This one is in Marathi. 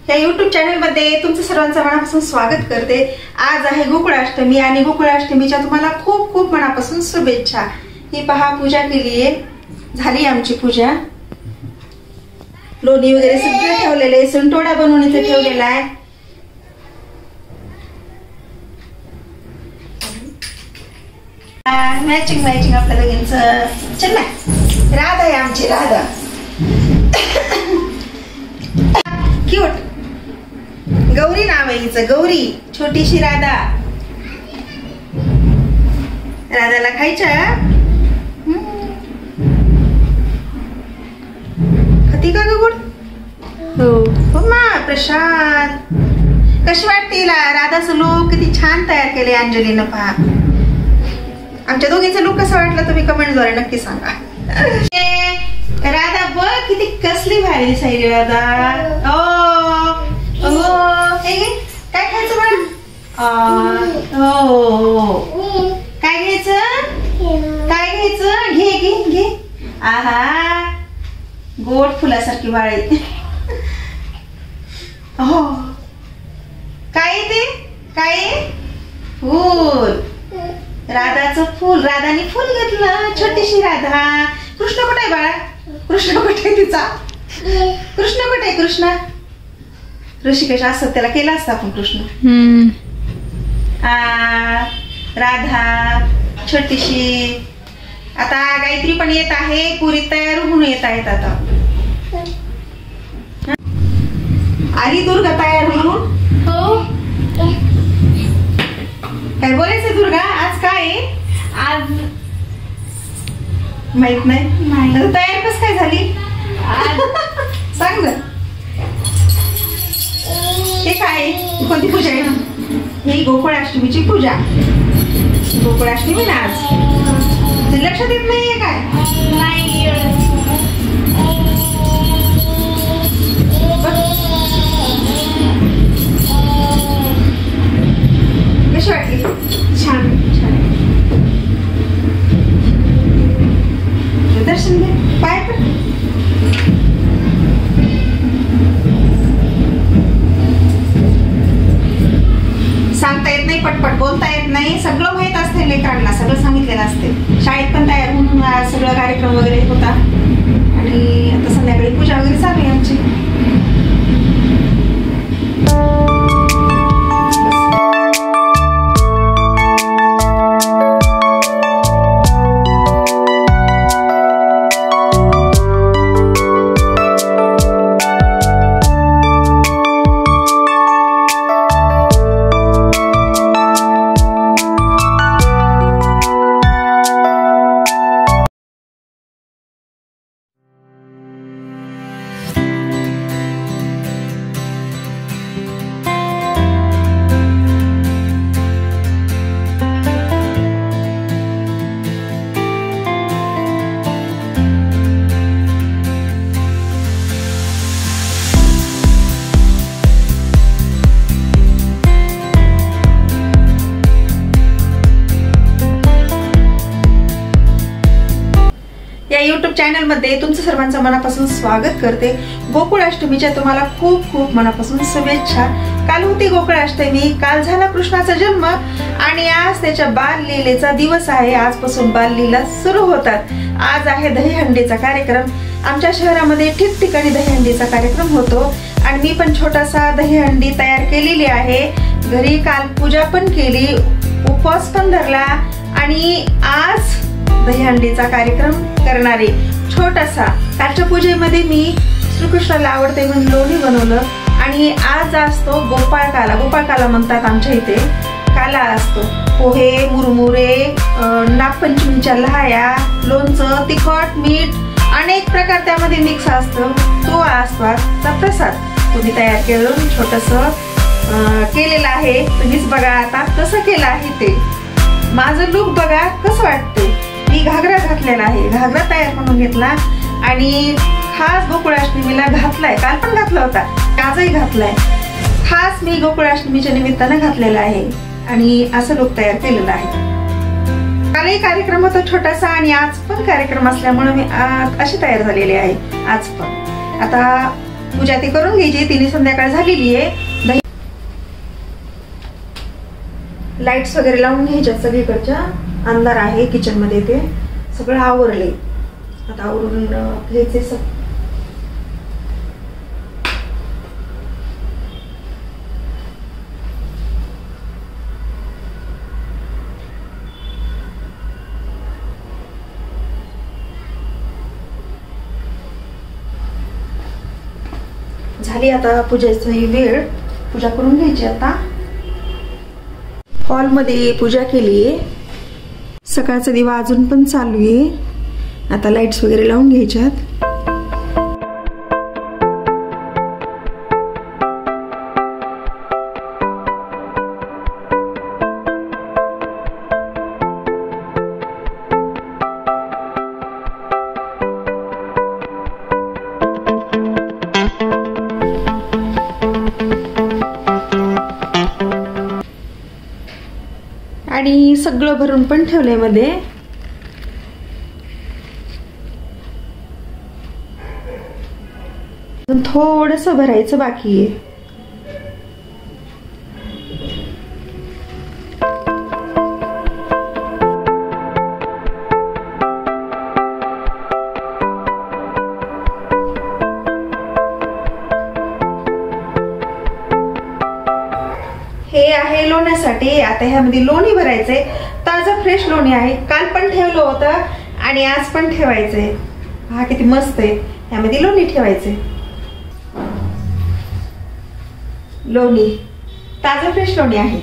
या YouTube चॅनल मध्ये तुमचं सर्वांचं मनापासून स्वागत करते। आज आहे गोकुळाष्टमी आणि गोकुळाष्टमीच्या तुम्हाला खूप खूप मनापासून शुभेच्छा। ही पहा पूजा केलीये, झाली आमची पूजा। लोणी वगैरे सगळं ठेवलेले, सुंटोडा बनवून इथे ठेवलेला आहे। मॅचिंग मॅचिंग आपल्या दोघींचं। चल ना, राधा आहे आमची राधा, क्यूट गौरी नाव आहे हिचं, गौरी छोटीशी राधा। राधाला खायच्या खाती का ग गुड? हो मा प्रशांत। कशी वाटते राधाचं लुक? किती छान तयार केले अंजलीनं। पहा आमच्या दोघींचं लुक कसं वाटलं तुम्ही कमेंटद्वारे नक्की सांगा। राधा बघ किती कसली भारी दिसायली राधा। ओ काय खायचं बाळा? काय घ्यायचं? काय घ्यायचं? घे घे घे। आहा गोड फुलासारखी बाळी। हो काय ते? काय फूल? राधाचं फूल। राधाने फूल घेतलं, छोटीशी राधा। कृष्ण कुठे आहे बाळा? कृष्ण कुठे आहे तिचा? कृष्ण कुठे आहे? कृष्ण ऋषिकेश असत त्याला केला असता आपण कृष्ण। राधा छोटीशी। आता गायत्री पण येत आहे, पुरी तयार होऊन येत आहेत आता। आली दुर्गा तयार होऊन? हो। काय बोलायचंय दुर्गा? आज काय आज माहित नाही। तयार कस काय झाली सांग ना। हे काय कोणती पूजा आहे? ही गोकुळाष्टमीची पूजा। गोकुळाष्टमी ना आज। लक्षात येत नाहीये काय? कशी वाटली? छान छान। दर्शन घे, पाय पण। सांगता येत नाही, पटपट बोलता येत नाही। सगळं माहित असते लेकरांना, सगळं सांगितलेलं असते। शाळेत पण तयार होऊन सगळं कार्यक्रम वगैरे होता आणि आता संध्याकाळी पूजा वगैरे चालू आहे आमची। या YouTube चॅनल मध्ये तुमचं सर्वांचं मनापासून स्वागत करते। गोकुळाष्टमीच्या तुम्हाला खूप खूप मनापासून शुभेच्छा। काल होती गोकुळाष्टमी, काल झाला कृष्णाचा जन्म आणि आज त्याच्या बाललीलेचा दिवस आहे। आजपासून बाललीला सुरू होतात। आज आहे दहीहंडीचा कार्यक्रम। आमच्या शहरामध्ये ठिकठिकाणी दहीहंडीचा कार्यक्रम होतो आणि मी पण छोटासा दहीहंडी तयार केलेली आहे घरी। काल पूजा पण केली, उपवास पण धरला आणि आज दहीहंडीचा कार्यक्रम करणारे छोटासा। कालच्या पूजेमध्ये मी श्रीकृष्णाला आवडते म्हणून लोणी बनवलं आणि आज असतो गोपाळ काला। गोपाळ काला म्हणतात आमच्या इथे। काला असतो, पोहे, मुरमुरे, नागपंचमीच्या लहाया, लोणचं, तिखट, मीठ, अनेक प्रकार त्यामध्ये मिक्स असतं। तो असतो आजचा प्रसाद। तुम्ही तयार करून छोटंसं केलेलं आहे। तुम्हीच बघा आता कसं केलं आहे ते। माझं लुक बघा कसं वाटते। मी घागरा घातलेला आहे, घागरा तयार करून घेतला आणि खास गोकुळाष्टमीला घातलाय। काल पण घातला होता, आजही घातलाय। खास मी गोकुळाष्टमीच्या निमित्तानं घातलेला आहे आणि असं लुक तयार केलेलं आहे। कालही कार्यक्रम होता छोटासा आणि आज पण कार्यक्रम असल्यामुळे मी अशी तयार झालेली आहे आज पण। आता पूजा ती करून घ्यायची. तिने संध्याकाळ झालेली आहे. लाईट्स वगैरे लावून घ्यायच्या सगळीकडच्या. अंधार आहे किचन मध्ये. ते सगळं आवरले. आता आवरून घ्यायचे झाली आता पूजेची वेळ. पूजा करून घ्यायची. आता हॉलमध्ये पूजा केली आहे. सकाळचा दिवा अजून पण चालू आहे. आता लाईट्स वगैरे लावून घ्यायच्यात. आणि सगळं भरून पण ठेवलंय मध्ये. थोडस भरायचं बाकी आहे. हे आहे लोण्यासाठी. आता ह्यामध्ये लोणी भरायचंय. ताजं फ्रेश लोणी आहे. काल पण ठेवलं होतं आणि आज पण ठेवायचंय. हा किती मस्त आहे. ह्यामध्ये लोणी ठेवायचंय. लोणी ताजं फ्रेश लोणी आहे.